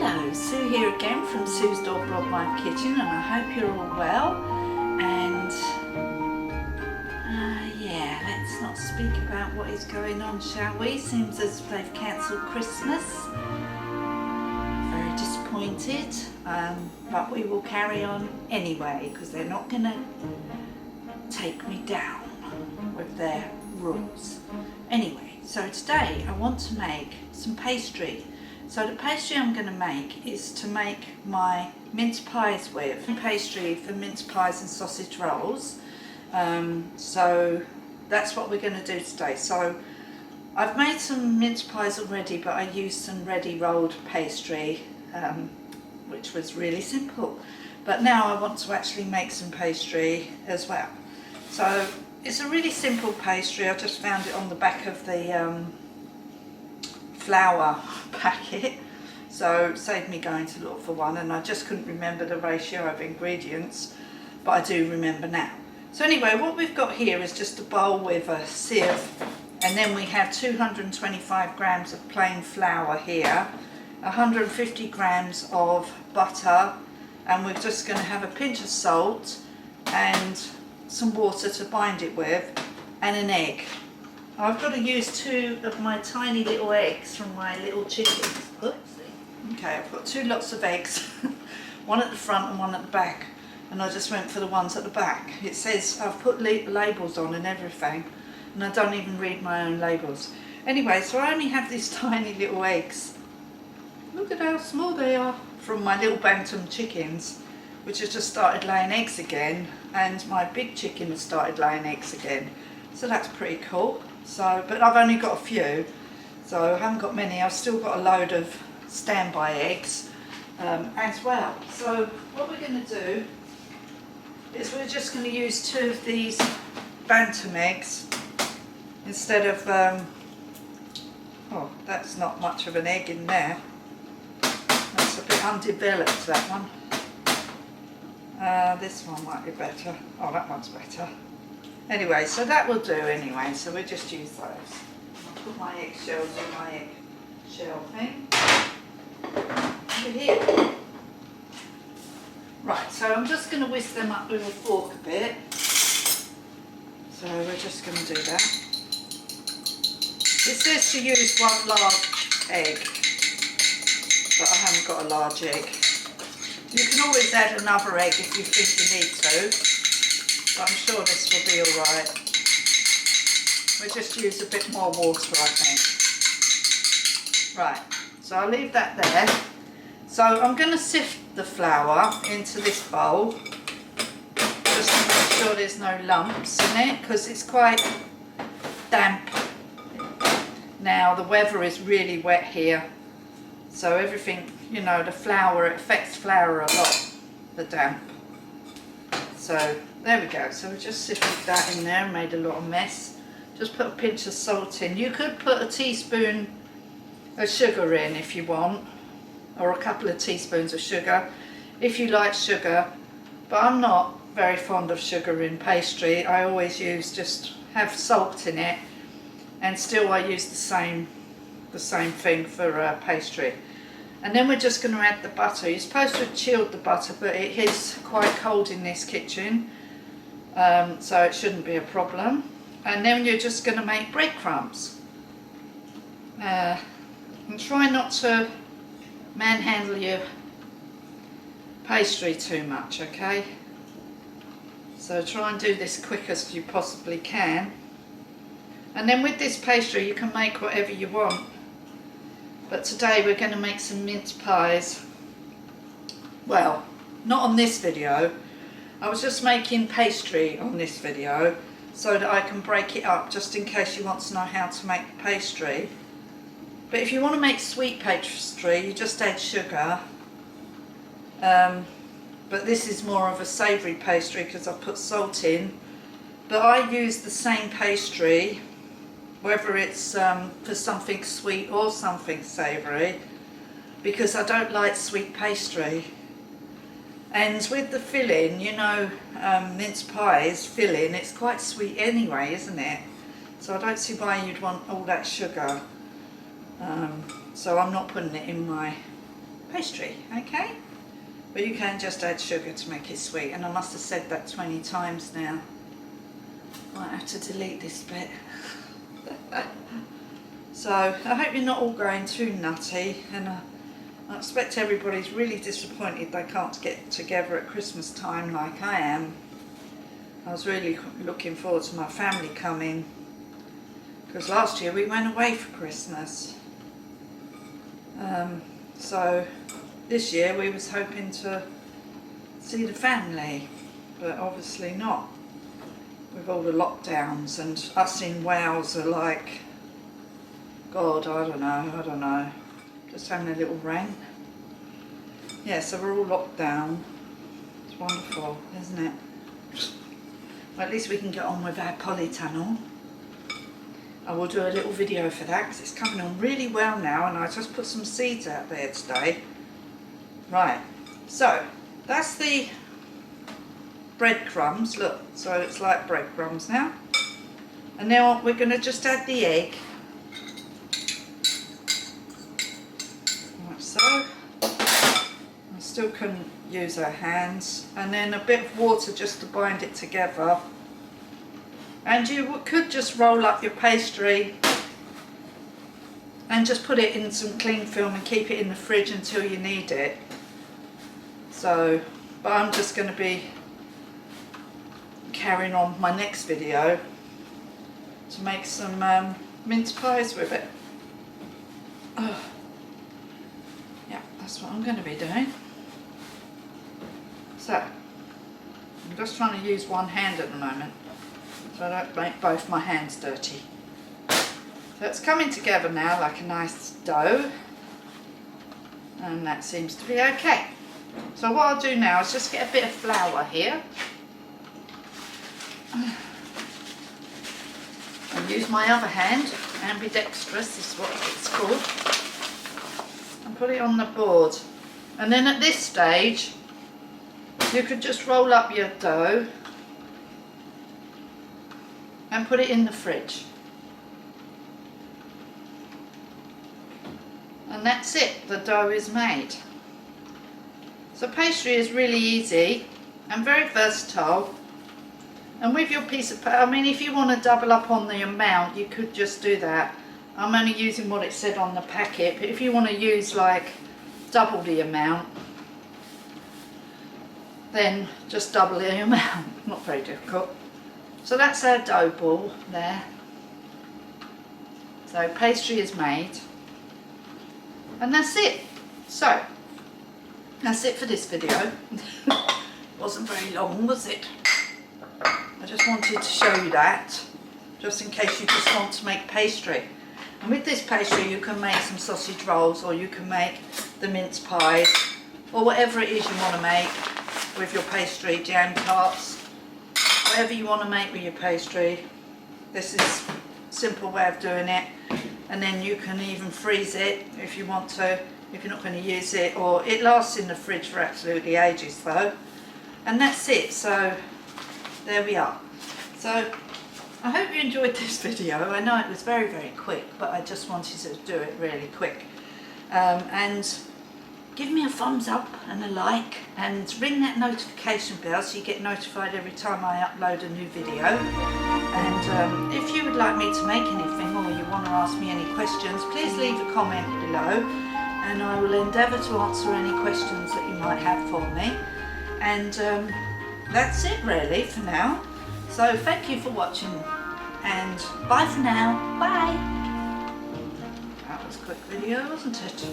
Hello, Sue here again from Sue's Dog Blog Life Kitchen, and I hope you're all well. And yeah, let's not speak about what is going on, shall we? Seems as if they've cancelled Christmas. Very disappointed, but we will carry on anyway because they're not going to take me down with their rules. Anyway, so today I want to make some pastry. So the pastry I'm going to make is to make my mince pies with. Pastry for mince pies and sausage rolls. So that's what we're going to do today. So I've made some mince pies already, but I used some ready rolled pastry, which was really simple. But now I want to actually make some pastry as well. So it's a really simple pastry. I just found it on the back of the flour packet, so it saved me going to look for one, and I just couldn't remember the ratio of ingredients, but I do remember now. So anyway, what we've got here is just a bowl with a sieve, and then we have 225 grams of plain flour here, 150 grams of butter, and we're just going to have a pinch of salt and some water to bind it with, and an egg. I've got to use 2 of my tiny little eggs from my little chickens. Okay, I've got 2 lots of eggs, one at the front and one at the back, and I just went for the ones at the back. It says I've put labels on and everything, and I don't even read my own labels. Anyway, so I only have these tiny little eggs. Look at how small they are, from my little bantam chickens, which have just started laying eggs again, and my big chicken has started laying eggs again. So that's pretty cool. So, but I've only got a few, so I haven't got many. I've still got a load of standby eggs as well. So what we're going to do is we're just going to use 2 of these bantam eggs instead of, oh, that's not much of an egg in there. That's a bit undeveloped, that one. This one might be better. Oh, that one's better. Anyway, so that will do anyway, so we'll just use those. I'll put my eggshells in my eggshell thing. Over here. Right, so I'm just going to whisk them up with a fork a bit. So we're just going to do that. It says to use 1 large egg, but I haven't got a large egg. You can always add another egg if you think you need to. But I'm sure this will be alright. We'll just use a bit more water, I think. Right, so I'll leave that there. So I'm going to sift the flour into this bowl, just to make sure there's no lumps in it, because it's quite damp. Now the weather is really wet here, so everything, you know, the flour, it affects flour a lot, the damp. So there we go, so we just sifted that in there and made a lot of mess. Just put a pinch of salt in. You could put a teaspoon of sugar in if you want, or a couple of teaspoons of sugar if you like sugar, but I'm not very fond of sugar in pastry. I always just have salt in it, and still I use the same thing for pastry. And then we're just going to add the butter. You're supposed to have chilled the butter, but it is quite cold in this kitchen, so it shouldn't be a problem. And then you're just going to make breadcrumbs. And try not to manhandle your pastry too much, okay? So try and do this quick as you possibly can. And then with this pastry you can make whatever you want. But today we're going to make some mince pies. Well, not on this video. I was just making pastry on this video so that I can break it up, just in case you want to know how to make pastry. But if you want to make sweet pastry, you just add sugar. But this is more of a savoury pastry because I've put salt in. But I use the same pastry, whether it's for something sweet or something savoury, because I don't like sweet pastry. And with the filling, you know, mince pies filling, it's quite sweet anyway, isn't it? So I don't see why you'd want all that sugar. So I'm not putting it in my pastry, okay? But you can just add sugar to make it sweet, and I must have said that 20 times now. Might have to delete this bit. So I hope you're not all going too nutty, and I expect everybody's really disappointed they can't get together at Christmas time like I am. I was really looking forward to my family coming, because last year we went away for Christmas. So this year we was hoping to see the family, but obviously not, with all the lockdowns, and us in Wales are like, God, I don't know, just having a little rain. Yeah, so we're all locked down. It's wonderful, isn't it? Well, at least we can get on with our polytunnel. I will do a little video for that because it's coming on really well now, and I just put some seeds out there today. Right, so that's the breadcrumbs, look, so it's like breadcrumbs now. And now we're going to just add the egg. Like so. I still can use our hands, and then a bit of water just to bind it together. And you could just roll up your pastry and just put it in some cling film and keep it in the fridge until you need it. So, but I'm just going to be carrying on my next video to make some mince pies with it. Oh. Yeah, that's what I'm going to be doing. So, I'm just trying to use one hand at the moment, so I don't make both my hands dirty. So it's coming together now like a nice dough, and that seems to be okay. So what I'll do now is just get a bit of flour here, and use my other hand, ambidextrous is what it's called, and put it on the board. And then at this stage you could just roll up your dough and put it in the fridge. And that's it, the dough is made. So pastry is really easy and very versatile. And with your piece of, I mean, if you want to double up on the amount, you could just do that. I'm only using what it said on the packet, but if you want to use like double the amount, then just double the amount. Not very difficult. So that's our dough ball there. So pastry is made, and that's it. So that's it for this video. Wasn't very long, was it? I just wanted to show you that, just in case you just want to make pastry. And with this pastry you can make some sausage rolls, or you can make the mince pies, or whatever it is you want to make with your pastry, jam tarts, whatever you want to make with your pastry. This is a simple way of doing it. And then you can even freeze it if you want to, if you're not going to use it, or it lasts in the fridge for absolutely ages though. And that's it. So there we are. So I hope you enjoyed this video. I know it was very, very quick, but I just wanted to do it really quick. And give me a thumbs up and a like, and ring that notification bell so you get notified every time I upload a new video. And if you would like me to make anything, or you want to ask me any questions, please leave a comment below, and I will endeavour to answer any questions that you might have for me. And that's it really for now. So thank you for watching, and bye for now. Bye. That was a quick video, wasn't it?